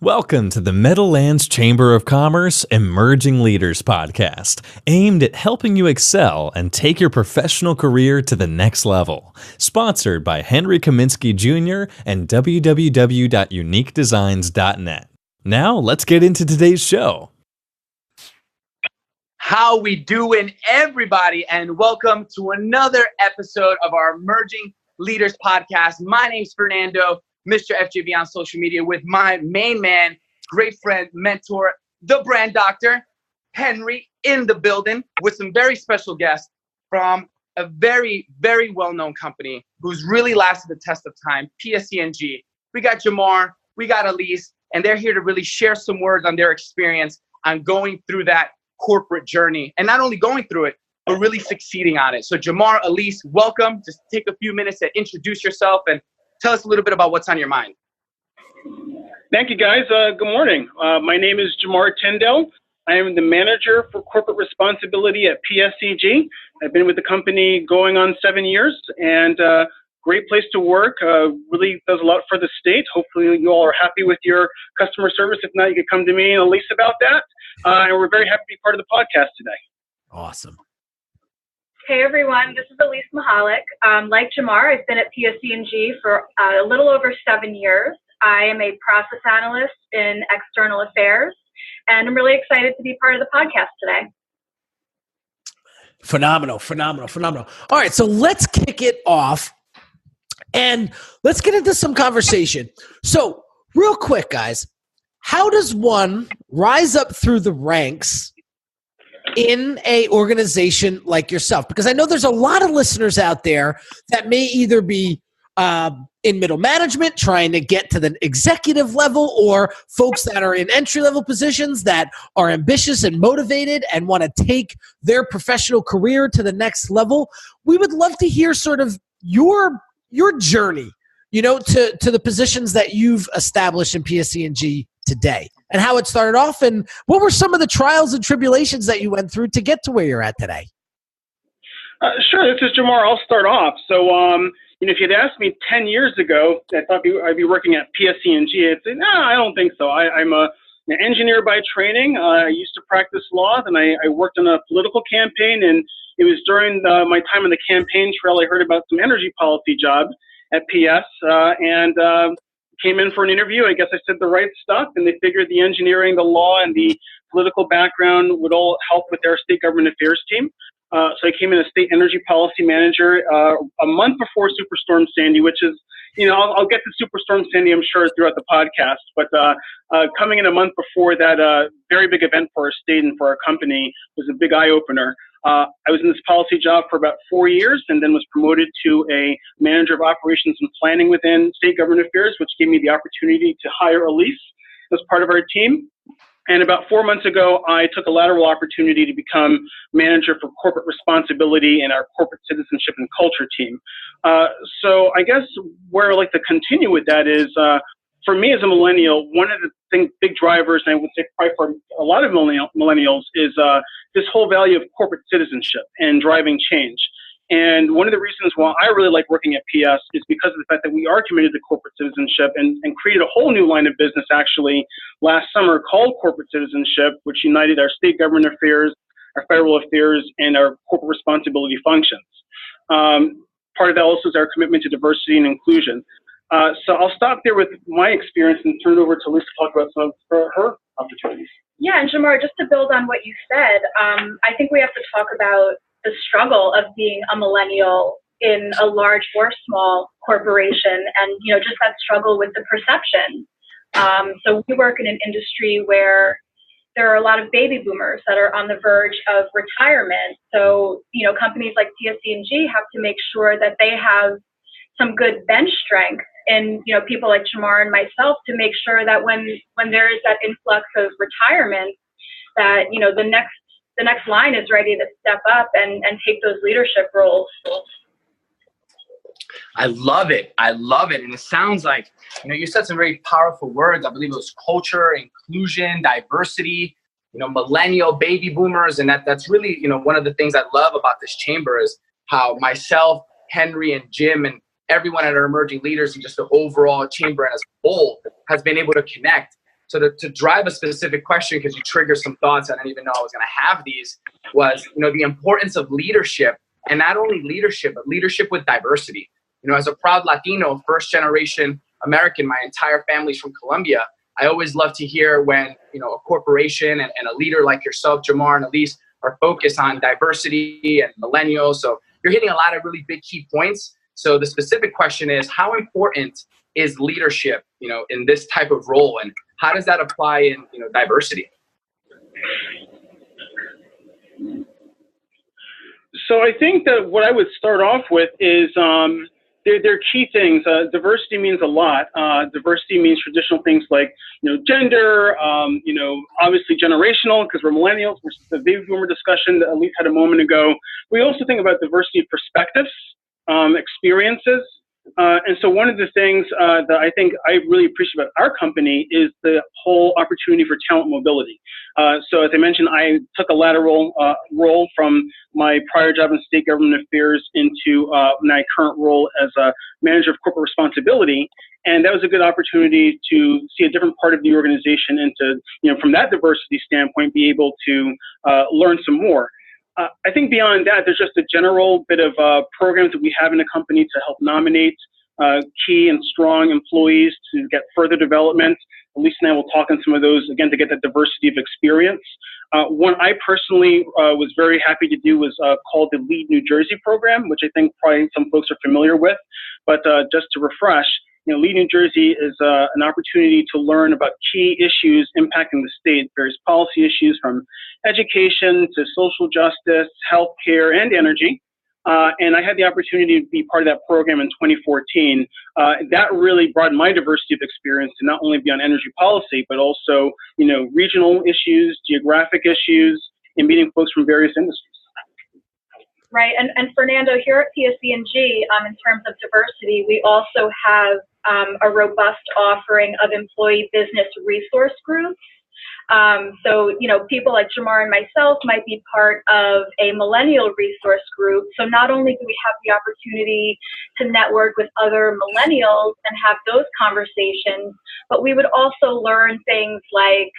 Welcome to the Meadowlands Chamber of Commerce Emerging Leaders Podcast, aimed at helping you excel and take your professional career to the next level. Sponsored by Henry Kaminsky Jr. and www.uniquedesigns.net. Now, let's get into today's show. How we doing, everybody, and welcome to another episode of our Emerging Leaders Podcast. My name's Fernando, Mr. FJB on social media, with my main man, great friend, mentor, the brand doctor, Henry, in the building, with some very special guests from a very, very well-known company who's really lasted the test of time, PSE&G. We got Jamar, we got Elise, and they're here to really share some words on their experience on going through that corporate journey, and not only going through it, but really succeeding on it. So Jamar, Elise, welcome. Just take a few minutes to introduce yourself and tell us a little bit about what's on your mind. Thank you, guys. Good morning. My name is Jamar Tyndall. I am the manager for corporate responsibility at PSEG. I've been with the company going on 7 years, and great place to work. Really does a lot for the state. Hopefully you all are happy with your customer service. If not, you could come to me and Elise about that. And we're very happy to be part of the podcast today. Awesome. Hey everyone, this is Elise Mahalik. Like Jamar, I've been at PSE&G for a little over 7 years. I am a process analyst in external affairs, and I'm really excited to be part of the podcast today. Phenomenal. All right, so let's kick it off and let's get into some conversation. So real quick, guys, how does one rise up through the ranks in a organization like yourself? Because I know there's a lot of listeners out there that may either be in middle management trying to get to the executive level, or folks that are in entry-level positions that are ambitious and motivated and want to take their professional career to the next level. We would love to hear sort of your journey, you know, to the positions that you've established in PSE&G today, and how it started off, and what were some of the trials and tribulations that you went through to get to where you're at today? Sure, this is Jamar. I'll start off. So, if you'd asked me 10 years ago, I thought I'd be working at PSE&G, I'd say, no, I don't think so. I'm an engineer by training. I used to practice law, and I worked on a political campaign, and it was during my time on the campaign trail I heard about some energy policy jobs at PS, and came in for an interview. I guess I said the right stuff, and they figured the engineering, the law, and the political background would all help with their state government affairs team. So I came in as state energy policy manager a month before Superstorm Sandy, which is, I'll get to Superstorm Sandy, I'm sure, throughout the podcast. But coming in a month before that very big event for our state and for our company was a big eye-opener. I was in this policy job for about 4 years, and then was promoted to a manager of operations and planning within state government affairs, which gave me the opportunity to hire Elise as part of our team. And about 4 months ago, I took a lateral opportunity to become manager for corporate responsibility in our corporate citizenship and culture team. So I guess where I'd like to continue with that is, for me as a millennial, one of the big drivers, and I would say probably for a lot of millennials, is this whole value of corporate citizenship and driving change. And one of the reasons why I really like working at PS is because of the fact that we are committed to corporate citizenship, and created a whole new line of business actually last summer called corporate citizenship, which united our state government affairs, our federal affairs, and our corporate responsibility functions. Part of that also is our commitment to diversity and inclusion. So I'll stop there with my experience and turn it over to Lisa to talk about some of her opportunities. Yeah, and Jamar, just to build on what you said, I think we have to talk about the struggle of being a millennial in a large or small corporation, and just that struggle with the perception. So we work in an industry where there are a lot of baby boomers that are on the verge of retirement. So companies like PSE&G have to make sure that they have some good bench strength in people like Jamar and myself, to make sure that when there is that influx of retirement, that the next line is ready to step up and take those leadership roles. I love it. And it sounds like, you said some very powerful words. I believe it was culture, inclusion, diversity, millennial, baby boomers. And that's really, one of the things I love about this chamber is how myself, Henry, and Jim, and everyone at our emerging leaders, and just the overall chamber as a whole, has been able to connect So to drive a specific question, because you triggered some thoughts, I didn't even know I was going to have these, was, the importance of leadership, and not only leadership, but leadership with diversity. As a proud Latino, first generation American, my entire family's from Colombia. I always love to hear when, a corporation and a leader like yourself, Jamar and Elise, are focused on diversity and millennials. So you're hitting a lot of really big key points. So the specific question is, how important is leadership, in this type of role, and how does that apply in, diversity? So I think that what I would start off with is there are key things. Diversity means a lot. Diversity means traditional things like, gender, obviously generational, because we're millennials, versus the baby boomer discussion that Elise had a moment ago. We also think about diversity of perspectives, experiences. And so one of the things that I think I really appreciate about our company is the whole opportunity for talent mobility. So as I mentioned, I took a lateral role from my prior job in state government affairs into my current role as a manager of corporate responsibility. And that was a good opportunity to see a different part of the organization and to, from that diversity standpoint, be able to learn some more. I think beyond that, there's just a general bit of programs that we have in the company to help nominate key and strong employees to get further development. Elise and I will talk on some of those, again, to get that diversity of experience. One I personally was very happy to do was called the Lead New Jersey program, which I think probably some folks are familiar with. But just to refresh, Lead New Jersey is an opportunity to learn about key issues impacting the state, various policy issues from education to social justice, healthcare, and energy. And I had the opportunity to be part of that program in 2014. That really brought my diversity of experience to not only be on energy policy, but also, regional issues, geographic issues, and meeting folks from various industries. Right, and Fernando, here at PSE&G, in terms of diversity, we also have a robust offering of employee business resource groups. So, people like Jamar and myself might be part of a millennial resource group. So not only do we have the opportunity to network with other millennials and have those conversations, but we would also learn things like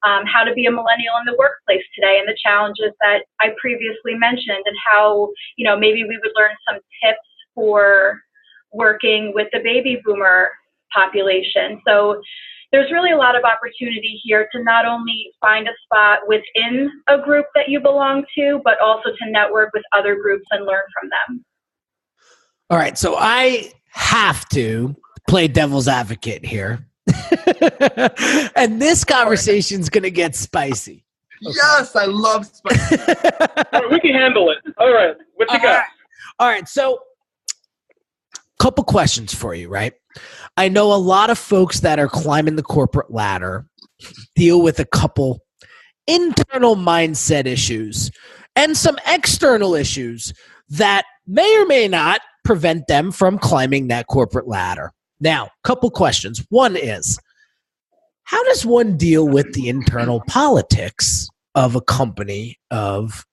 how to be a millennial in the workplace today and the challenges that I previously mentioned, and how, maybe we would learn some tips for working with the baby boomer population. So there's really a lot of opportunity here to not only find a spot within a group that you belong to, but also to network with other groups and learn from them. All right, so I have to play devil's advocate here. And this conversation's going to get spicy. Okay. Yes, I love spicy. We can handle it. All right, what you got? All right, so couple questions for you, right? I know a lot of folks that are climbing the corporate ladder deal with a couple internal mindset issues and some external issues that may or may not prevent them from climbing that corporate ladder. Now, couple questions. One is, how does one deal with the internal politics of a company of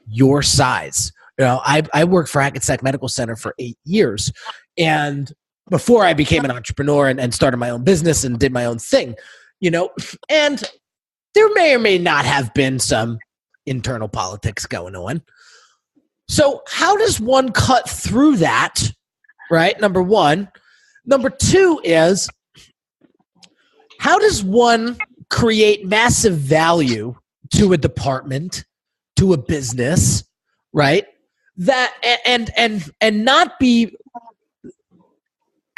your size? I worked for Hackensack Medical Center for 8 years, and before I became an entrepreneur and started my own business and did my own thing, and there may or may not have been some internal politics going on. So how does one cut through that, right? Number one. Number two is, how does one create massive value to a department, to a business, right? That and not be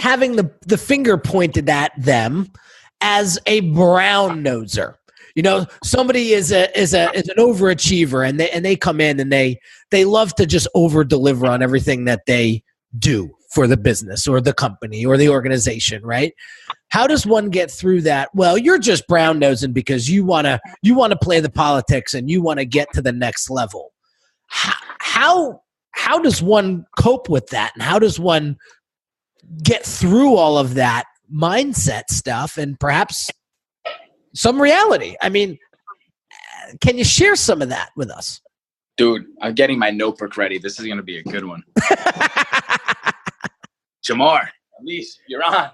having the finger pointed at them as a brown noser. Somebody is an overachiever, and they come in and they love to just over deliver on everything that they do for the business or the company or the organization, right? How does one get through that? Well, you're just brown nosing because you want to play the politics and you want to get to the next level. How does one cope with that, and how does one get through all of that mindset stuff and perhaps some reality? I mean, can you share some of that with us? Dude, I'm getting my notebook ready. This is going to be a good one. Jamar, Elise, you're on.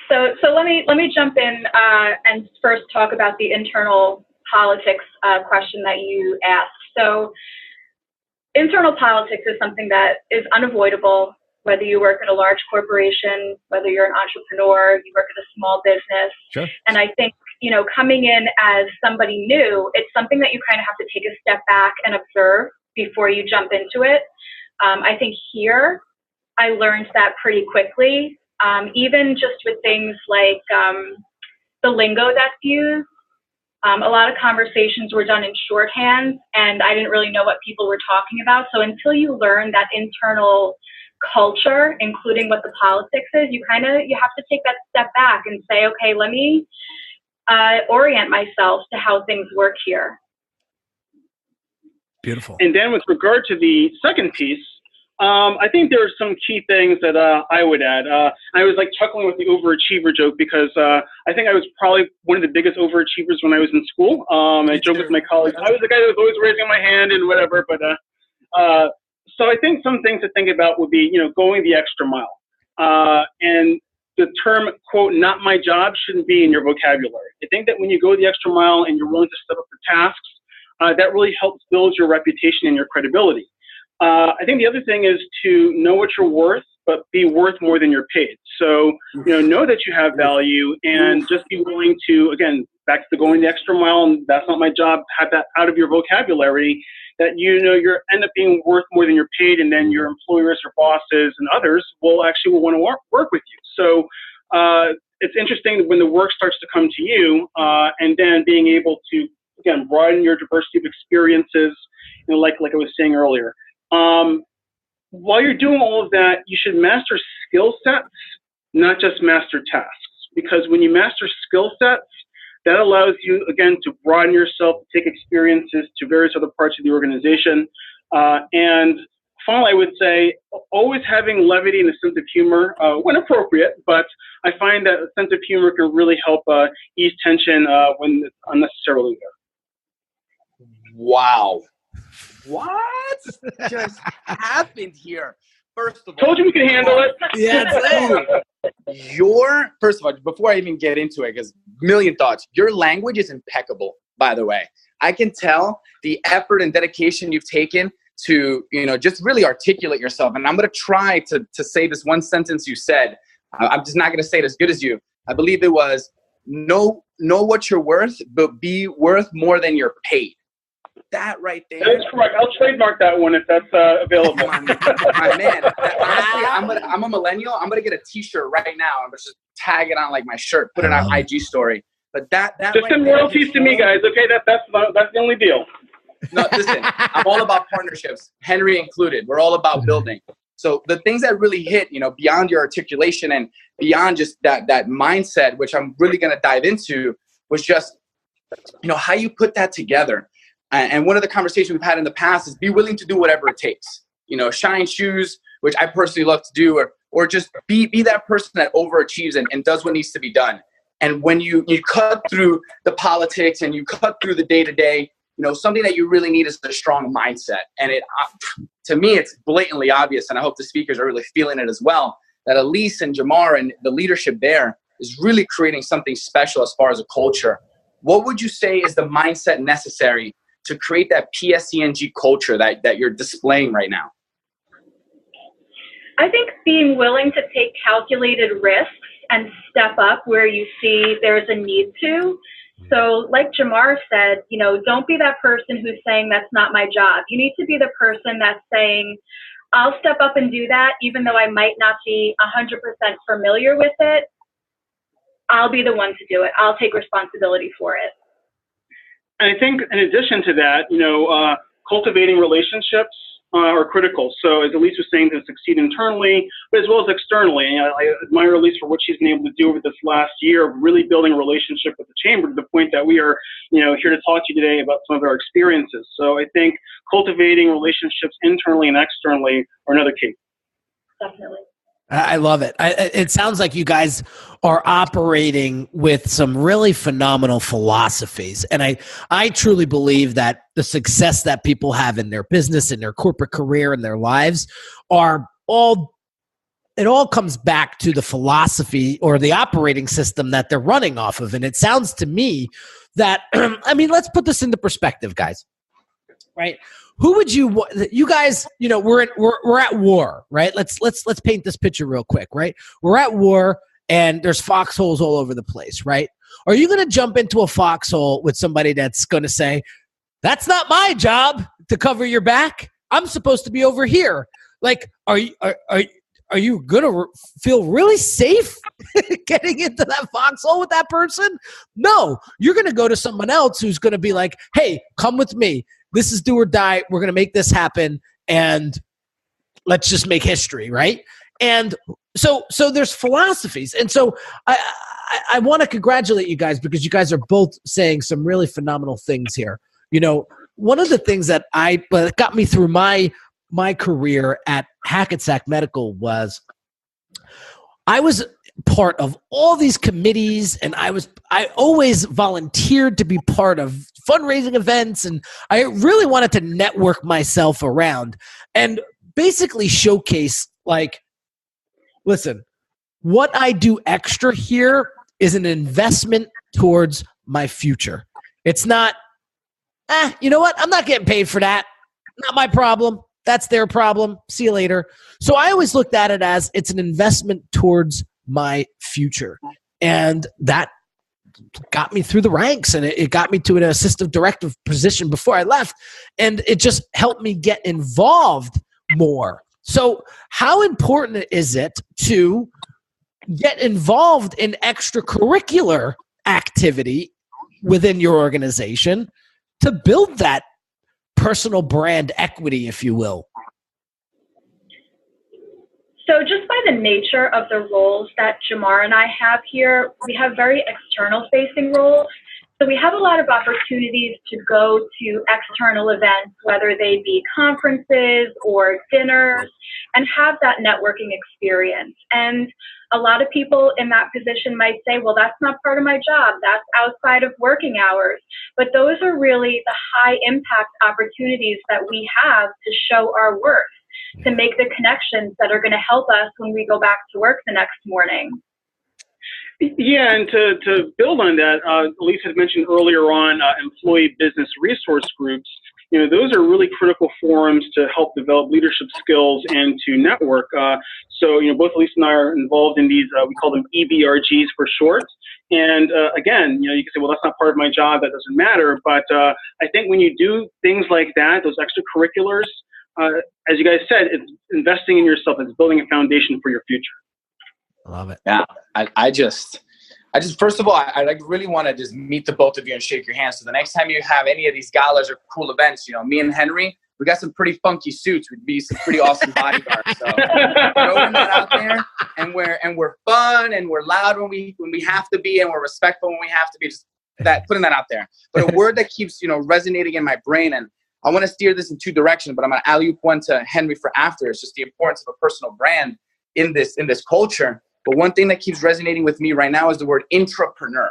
So let me jump in and first talk about the internal politics question that you asked. So internal politics is something that is unavoidable, whether you work at a large corporation, whether you're an entrepreneur, you work at a small business. Sure. And I think, coming in as somebody new, it's something that you kind of have to take a step back and observe before you jump into it. I think here I learned that pretty quickly, even just with things like the lingo that's used. A lot of conversations were done in shorthand, and I didn't really know what people were talking about. So until you learn that internal culture, including what the politics is, you have to take that step back and say, okay, let me orient myself to how things work here. Beautiful. And then with regard to the second piece, I think there are some key things that I would add. I was like chuckling with the overachiever joke because I think I was probably one of the biggest overachievers when I was in school. I joked with my colleagues. I was the guy that was always raising my hand and whatever. But so I think some things to think about would be, going the extra mile. And the term, quote, not my job shouldn't be in your vocabulary. I think that when you go the extra mile and you're willing to step up for tasks, that really helps build your reputation and your credibility. I think the other thing is to know what you're worth, but be worth more than you're paid. So, know that you have value and just be willing to, again, back to going the extra mile, and that's not my job, have that out of your vocabulary, that you end up being worth more than you're paid, and then your employers or bosses and others will want to work with you. So it's interesting when the work starts to come to you, and then being able to, again, broaden your diversity of experiences, like I was saying earlier. While you're doing all of that, you should master skill sets, not just master tasks. Because when you master skill sets, that allows you, again, to broaden yourself, take experiences to various other parts of the organization. And finally, I would say always having levity and a sense of humor when appropriate, but I find that a sense of humor can really help ease tension when it's unnecessarily there. Wow. What just happened here? First of all, told you we could handle it. Yeah. First of all, before I even get into it, because million thoughts, your language is impeccable, by the way. I can tell the effort and dedication you've taken to, just really articulate yourself. And I'm going to try to say this one sentence you said. I'm just not going to say it as good as you. I believe it was, know what you're worth, but be worth more than you're paid. That right there. That's correct. I'll trademark that one if that's available. My man, honestly, I'm a millennial. I'm gonna get a T-shirt right now. I'm just tag it on like my shirt, put it on IG story. But that just right send royalties to me, guys. Okay, that's the only deal. No, listen, I'm all about partnerships, Henry included. We're all about building. So the things that really hit, beyond your articulation and beyond just that mindset, which I'm really gonna dive into, was just, how you put that together. And one of the conversations we've had in the past is be willing to do whatever it takes. Shine shoes, which I personally love to do, or just be that person that overachieves and does what needs to be done. And when you cut through the politics and you cut through the day-to-day, something that you really need is a strong mindset. And to me, it's blatantly obvious, and I hope the speakers are really feeling it as well, that Elise and Jamar and the leadership there is really creating something special as far as a culture. What would you say is the mindset necessary to create that PSENG culture that you're displaying right now? I think being willing to take calculated risks and step up where you see there's a need to. So like Jamar said, don't be that person who's saying that's not my job. You need to be the person that's saying, I'll step up and do that, even though I might not be 100% familiar with it. I'll be the one to do it. I'll take responsibility for it. And I think in addition to that, cultivating relationships are critical. So as Elise was saying, to succeed internally, but as well as externally. And I admire Elise for what she's been able to do over this last year of really building a relationship with the Chamber to the point that we are, here to talk to you today about some of our experiences. So I think cultivating relationships internally and externally are another key. Definitely. I love it. It sounds like you guys are operating with some really phenomenal philosophies. And I truly believe that the success that people have in their business, in their corporate career, in their lives are all it all comes back to the philosophy or the operating system that they're running off of. And it sounds to me that, I mean, let's put this into perspective, guys, right? Who would you guys, we're at war, right? Let's paint this picture real quick, right? We're at war and there's foxholes all over the place, right? Are you going to jump into a foxhole with somebody that's going to say, that's not my job to cover your back? I'm supposed to be over here. Like, are you going to feel really safe getting into that foxhole with that person? No, you're going to go to someone else who's going to be like, hey, come with me. This is do or die. We're going to make this happen, and let's just make history, right? And so there's philosophies. And so I want to congratulate you guys because you guys are both saying some really phenomenal things here. One of the things that got me through my career at Hackensack Medical was I was part of all these committees, and I always volunteered to be part of fundraising events, and I really wanted to network myself around and basically showcase, like, listen, what I do extra here is an investment towards my future. It's not, you know what? I'm not getting paid for that. Not my problem. That's their problem. See you later. So I always looked at it as it's an investment towards my future. And that got me through the ranks, and it got me to an assistant director position before I left. And it just helped me get involved more. So how important is it to get involved in extracurricular activity within your organization to build that personal brand equity, if you will? So just by the nature of the roles that Jamar and I have here, we have very external facing roles. So we have a lot of opportunities to go to external events, whether they be conferences or dinners, and have that networking experience. And a lot of people in that position might say, well, that's not part of my job. That's outside of working hours. But those are really the high impact opportunities that we have to show our worth, to make the connections that are going to help us when we go back to work the next morning. Yeah, and to build on that, Elise had mentioned earlier on employee business resource groups. Those are really critical forums to help develop leadership skills and to network. So, both Elise and I are involved in these, we call them EBRGs for short. And again, you can say, well, that's not part of my job, that doesn't matter. But I think when you do things like that, those extracurriculars, as you guys said, it's investing in yourself. It's building a foundation for your future. I love it. Yeah, I just first of all, I really want to just meet the both of you and shake your hands. So the next time you have any of these galas or cool events, me and Henry, we got some pretty funky suits. We'd be some pretty awesome bodyguards. So throwing that out there, and we're fun and we're loud when we have to be, and we're respectful when we have to be. Just putting that out there. But a word that keeps resonating in my brain, and I want to steer this in two directions, but I'm going to alley-oop one to Henry for after. It's just the importance of a personal brand in this culture. But one thing that keeps resonating with me right now is the word intrapreneur.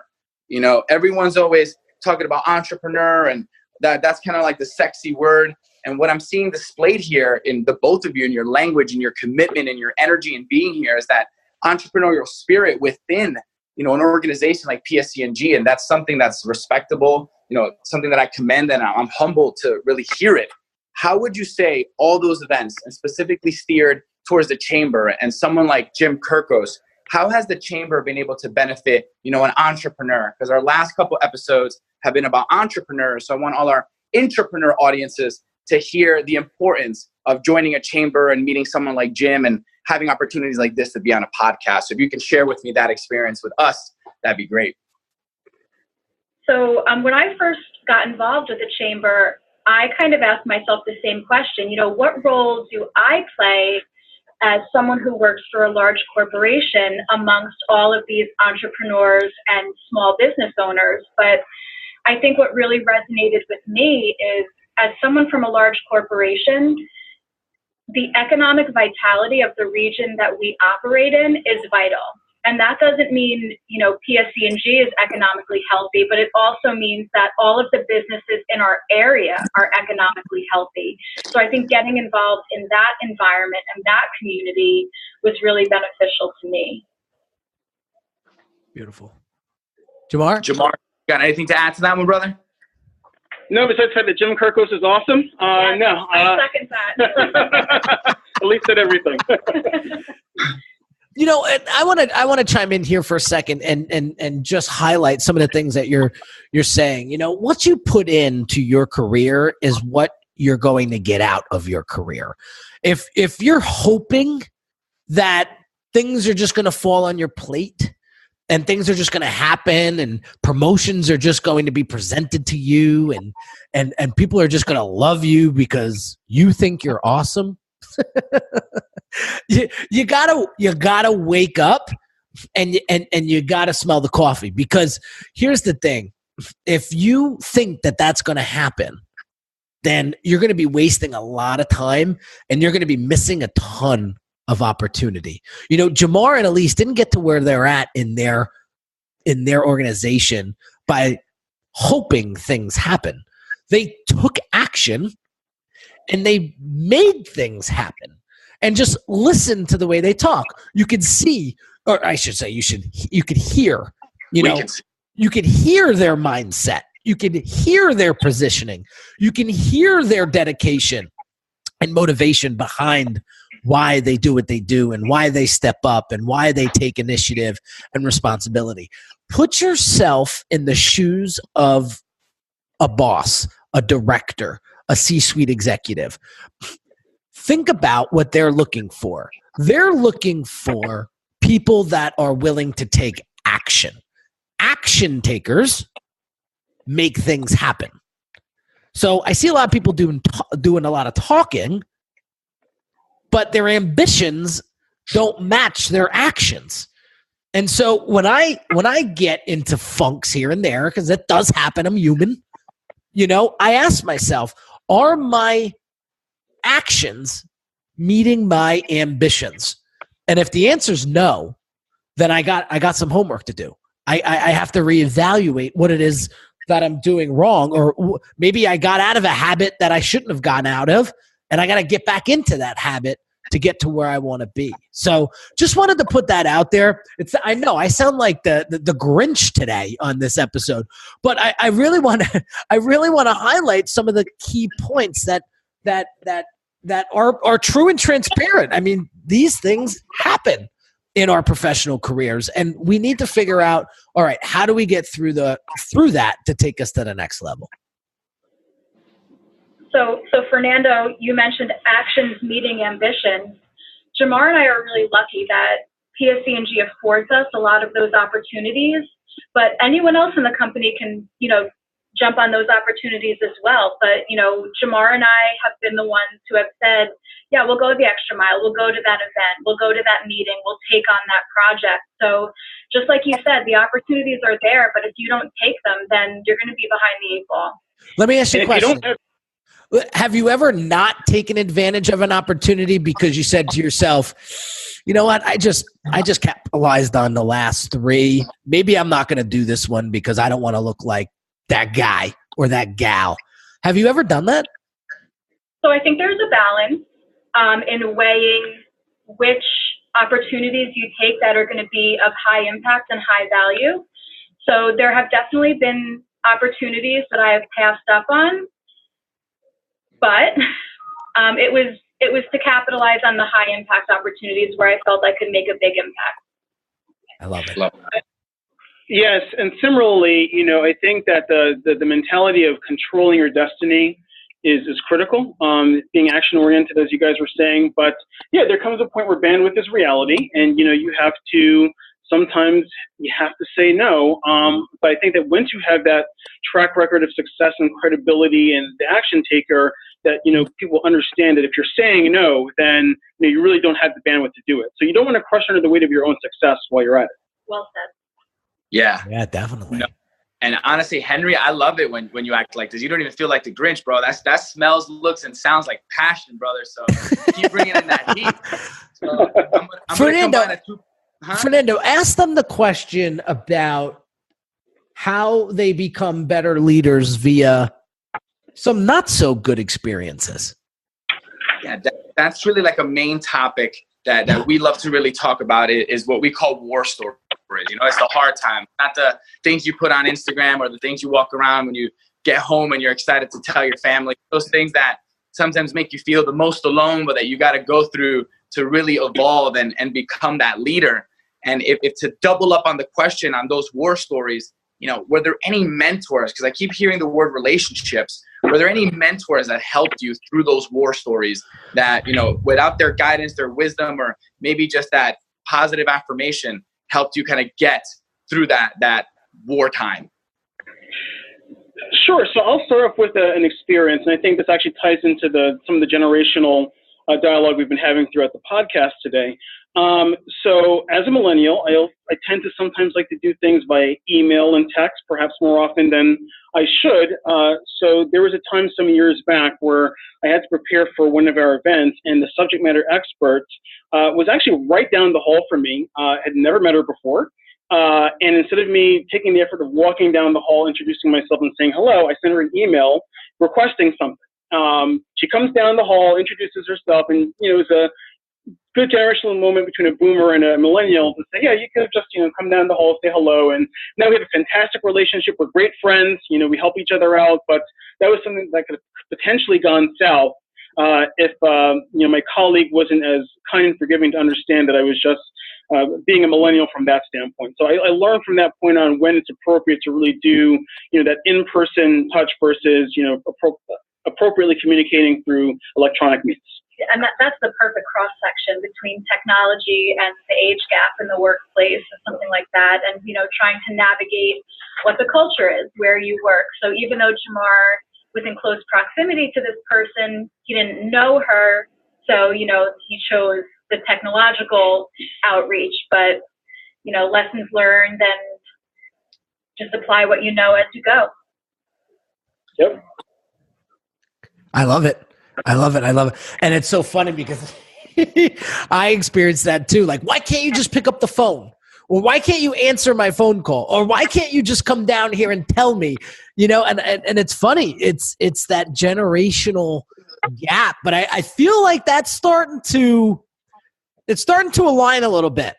Everyone's always talking about entrepreneur, and that's kind of like the sexy word. And what I'm seeing displayed here in the both of you, in your language and your commitment and your energy and being here, is that entrepreneurial spirit within, an organization like PSE&G. And that's something that's respectable, something that I commend, and I'm humbled to really hear it. How would you say all those events, and specifically steered towards the chamber and someone like Jim Kirkos, how has the chamber been able to benefit, an entrepreneur? Because our last couple episodes have been about entrepreneurs. So I want all our intrapreneur audiences to hear the importance of joining a chamber and meeting someone like Jim and having opportunities like this to be on a podcast. So if you can share with me that experience with us, that'd be great. So when I first got involved with the chamber, I kind of asked myself the same question. What role do I play as someone who works for a large corporation amongst all of these entrepreneurs and small business owners? But I think what really resonated with me is, as someone from a large corporation, the economic vitality of the region that we operate in is vital. And that doesn't mean, PSC&G is economically healthy, but it also means that all of the businesses in our area are economically healthy. So I think getting involved in that environment and that community was really beneficial to me. Beautiful. Jamar, got anything to add to that one, brother? No, besides the fact that Jim Kirkos is awesome. No. I second that. At least said everything. and I want to chime in here for a second and just highlight some of the things that you're saying. What you put into your career is what you're going to get out of your career. If you're hoping that things are just going to fall on your plate and things are just going to happen and promotions are just going to be presented to you and people are just going to love you because you think you're awesome, you gotta wake up and you gotta smell the coffee, because here's the thing: if you think that that's going to happen, then you're going to be wasting a lot of time and you're going to be missing a ton of opportunity. Jamar and Elise didn't get to where they're at in their organization by hoping things happen. They took action and they made things happen. And just listen to the way they talk. You can see, or I should say, you could hear, you can hear their mindset. You can hear their positioning. You can hear their dedication and motivation behind why they do what they do and why they step up and why they take initiative and responsibility. Put yourself in the shoes of a boss, a director, a C-suite executive. Think about what they're looking for. They're looking for people that are willing to take action. Action takers make things happen. So I see a lot of people doing a lot of talking, but their ambitions don't match their actions. And so when I get into funks here and there, because it does happen, I'm human, I ask myself, are my actions meeting my ambitions? And if the answer is no, then I got some homework to do. I have to reevaluate what it is that I'm doing wrong, or maybe I got out of a habit that I shouldn't have gotten out of, and I got to get back into that habit to get to where I want to be. So just wanted to put that out there. I know I sound like the Grinch today on this episode, but I really want to highlight some of the key points that are true and transparent. I mean, these things happen in our professional careers, and we need to figure out, all right, how do we get through that to take us to the next level? So Fernando, you mentioned actions meeting ambition. Jamar and I are really lucky that PSC&G affords us a lot of those opportunities, but anyone else in the company can, jump on those opportunities as well. But, Jamar and I have been the ones who have said, yeah, we'll go the extra mile. We'll go to that event. We'll go to that meeting. We'll take on that project. So just like you said, the opportunities are there, but if you don't take them, then you're going to be behind the eight ball. Let me ask you a question. Have you ever not taken advantage of an opportunity because you said to yourself, you know what, I just capitalized on the last three. Maybe I'm not going to do this one because I don't want to look like that guy or that gal. Have you ever done that? So I think there's a balance in weighing which opportunities you take that are going to be of high impact and high value. So there have definitely been opportunities that I have passed up on, but it was to capitalize on the high impact opportunities where I felt I could make a big impact. I love it. Yes, and similarly, I think that the mentality of controlling your destiny is critical, being action-oriented, as you guys were saying. But, yeah, there comes a point where bandwidth is reality, and, sometimes you have to say no. But I think that once you have that track record of success and credibility and the action taker, that, people understand that if you're saying no, then you really don't have the bandwidth to do it. So you don't want to crush under the weight of your own success while you're at it. Well said. Yeah, definitely. No. And honestly, Henry, I love it when you act like this. You don't even feel like the Grinch, bro. That smells, looks, and sounds like passion, brother. So keep bringing in that heat. So I'm gonna combine Fernando, ask them the question about how they become better leaders via some not so good experiences. Yeah, that's really like a main topic that we love to really talk about is what we call war stories. You know, it's the hard time, not the things you put on Instagram or the things you walk around when you get home and you're excited to tell your family. Those things that sometimes make you feel the most alone, but that you got to go through to really evolve and become that leader. And if to double up on the question on those war stories, you know, were there any mentors? Because I keep hearing the word relationships. Were there any mentors that helped you through those war stories that, you know, without their guidance, their wisdom, or maybe just that positive affirmation helped you kind of get through that wartime? Sure. So I'll start off with an experience, and I think this actually ties into some of the generational dialogue we've been having throughout the podcast today. So as a millennial, I tend to sometimes like to do things by email and text, perhaps more often than I should. So there was a time some years back where I had to prepare for one of our events, and the subject matter expert was actually right down the hall from me. Had never met her before. And instead of me taking the effort of walking down the hall, introducing myself and saying hello, I sent her an email requesting something. She comes down the hall, introduces herself, and, you know, it was a good generational moment between a boomer and a millennial to say, yeah, you could have just, you know, come down the hall, say hello. And now we have a fantastic relationship. We're great friends. You know, we help each other out. But that was something that could have potentially gone south if, you know, my colleague wasn't as kind and forgiving to understand that I was just being a millennial from that standpoint. So I learned from that point on when it's appropriate to really do, you know, that in-person touch versus, you know, appropriately communicating through electronic means. And that's the perfect cross-section between technology and the age gap in the workplace or something like that. And, you know, trying to navigate what the culture is where you work. So even though Jamar was in close proximity to this person, he didn't know her. So, you know, he chose the technological outreach, but, you know, lessons learned and just apply what you know as you go. Yep. I love it. I love it. I love it. And it's so funny because I experienced that too. Like, why can't you just pick up the phone? Or why can't you answer my phone call? Or why can't you just come down here and tell me? You know, and it's funny. It's that generational gap. But I feel like that's starting to align a little bit.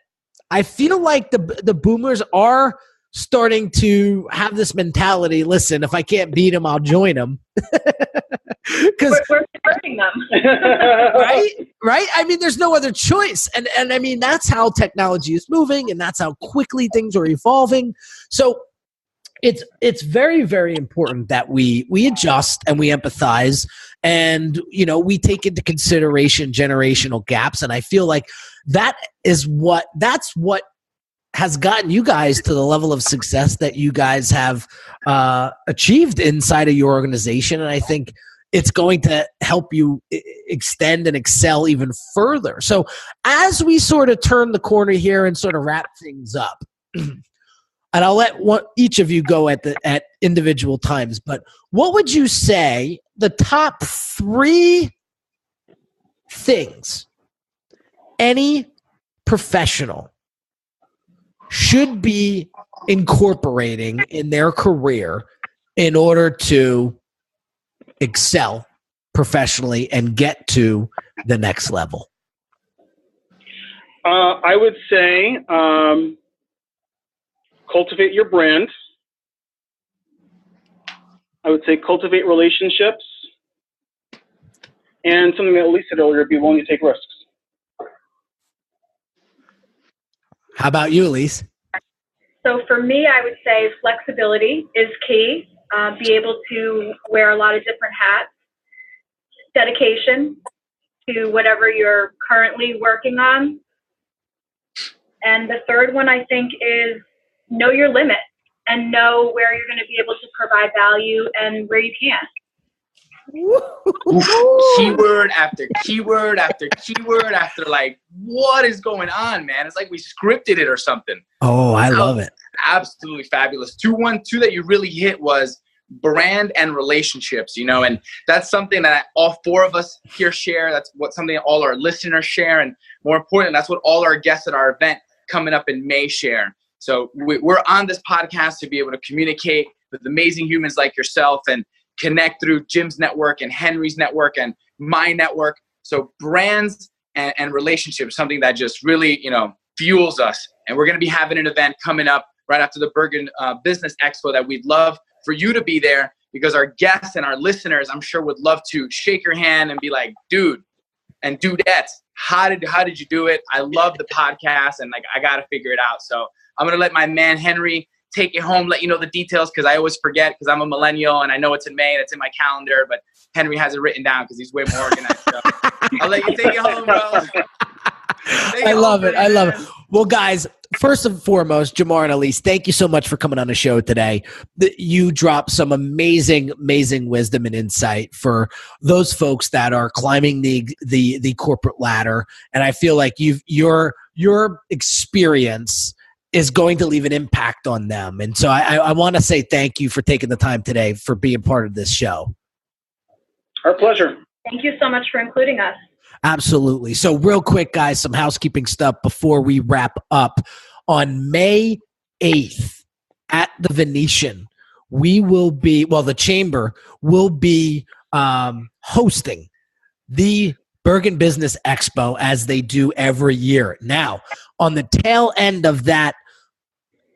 I feel like the boomers are starting to have this mentality. Listen, if I can't beat them, I'll join them. Because we're supporting them. right. I mean, there's no other choice, and I mean that's how technology is moving, and that's how quickly things are evolving. So it's very, very important that we adjust and we empathize, and, you know, we take into consideration generational gaps. And I feel like that's what has gotten you guys to the level of success that you guys have achieved inside of your organization. And I think it's going to help you extend and excel even further. So as we sort of turn the corner here and sort of wrap things up, and I'll let each of you go at individual times, but what would you say the top 3 things any professional should be incorporating in their career in order to excel professionally and get to the next level? I would say cultivate your brand. I would say cultivate relationships. And something that Elise said earlier, be willing to take risks. How about you, Elise? So for me, I would say flexibility is key. Be able to wear a lot of different hats. Dedication to whatever you're currently working on. And the third one, I think, is know your limit and know where you're going to be able to provide value and where you can't. Keyword after keyword after keyword after, like, what is going on, man? It's like we scripted it or something. Oh, I love it. Absolutely fabulous. Two that you really hit was brand and relationships, you know, and that's something that all 4 of us here share. That's something all our listeners share. And more important, that's what all our guests at our event coming up in May share. So we're on this podcast to be able to communicate with amazing humans like yourself and connect through Jim's network and Henry's network and my network. So brands and relationships, something that just really, fuels us. And we're going to be having an event coming up right after the Bergen Business Expo that we'd love for you to be there, because our guests and our listeners, I'm sure, would love to shake your hand and be like, dude and dudettes, how did you do it? I love the podcast, and I got to figure it out. So I'm going to let my man Henry take it home, let you know the details, because I always forget, because I'm a millennial and I know it's in May and it's in my calendar, but Henry has it written down because he's way more organized. So I'll let you take it home, bro. I love it. I love it. Well, guys, first and foremost, Jamar and Elise, thank you so much for coming on the show today. You dropped some amazing wisdom and insight for those folks that are climbing the corporate ladder. And I feel like your experience is going to leave an impact on them. And so I want to say thank you for taking the time today for being part of this show. Our pleasure. Thank you so much for including us. Absolutely. So real quick, guys, some housekeeping stuff before we wrap up. On May 8th at the Venetian, the Chamber will be hosting the Bergen Business Expo, as they do every year. Now, on the tail end of that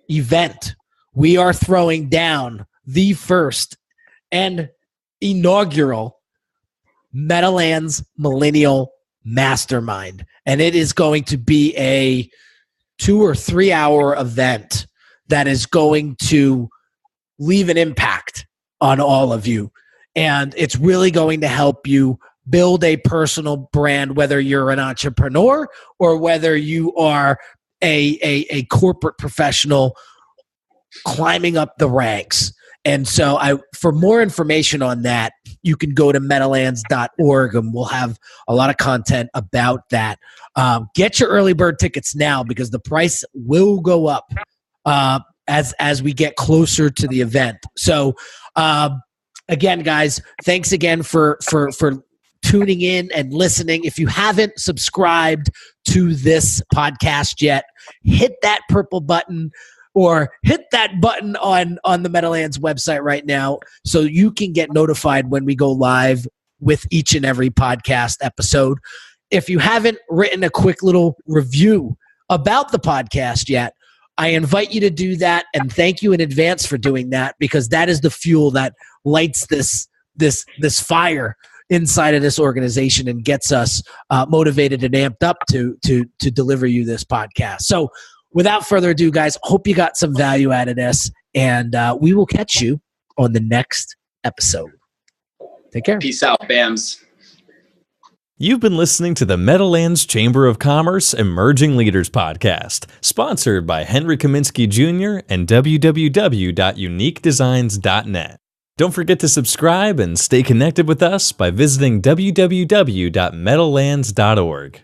event, we are throwing down the first and inaugural Meadowlands Millennial Mastermind. And it is going to be a 2 or 3 hour event that is going to leave an impact on all of you. And it's really going to help you build a personal brand, whether you're an entrepreneur or whether you are a corporate professional climbing up the ranks. And so for more information on that, you can go to meadowlands.org, and we'll have a lot of content about that. Get your early bird tickets now, because the price will go up as we get closer to the event. So again, guys, thanks again for tuning in and listening. If you haven't subscribed to this podcast yet, hit that purple button, or hit that button on the Meadowlands website right now, so you can get notified when we go live with each and every podcast episode. If you haven't written a quick little review about the podcast yet, I invite you to do that, and thank you in advance for doing that, because that is the fuel that lights this fire inside of this organization and gets us motivated and amped up to deliver you this podcast. So without further ado, guys, hope you got some value out of this, and we will catch you on the next episode. Take care. Peace out, BAMs. You've been listening to the Meadowlands Chamber of Commerce Emerging Leaders Podcast, sponsored by Henry Kaminsky Jr. and www.uniquedesigns.net. Don't forget to subscribe and stay connected with us by visiting www.meadowlands.org.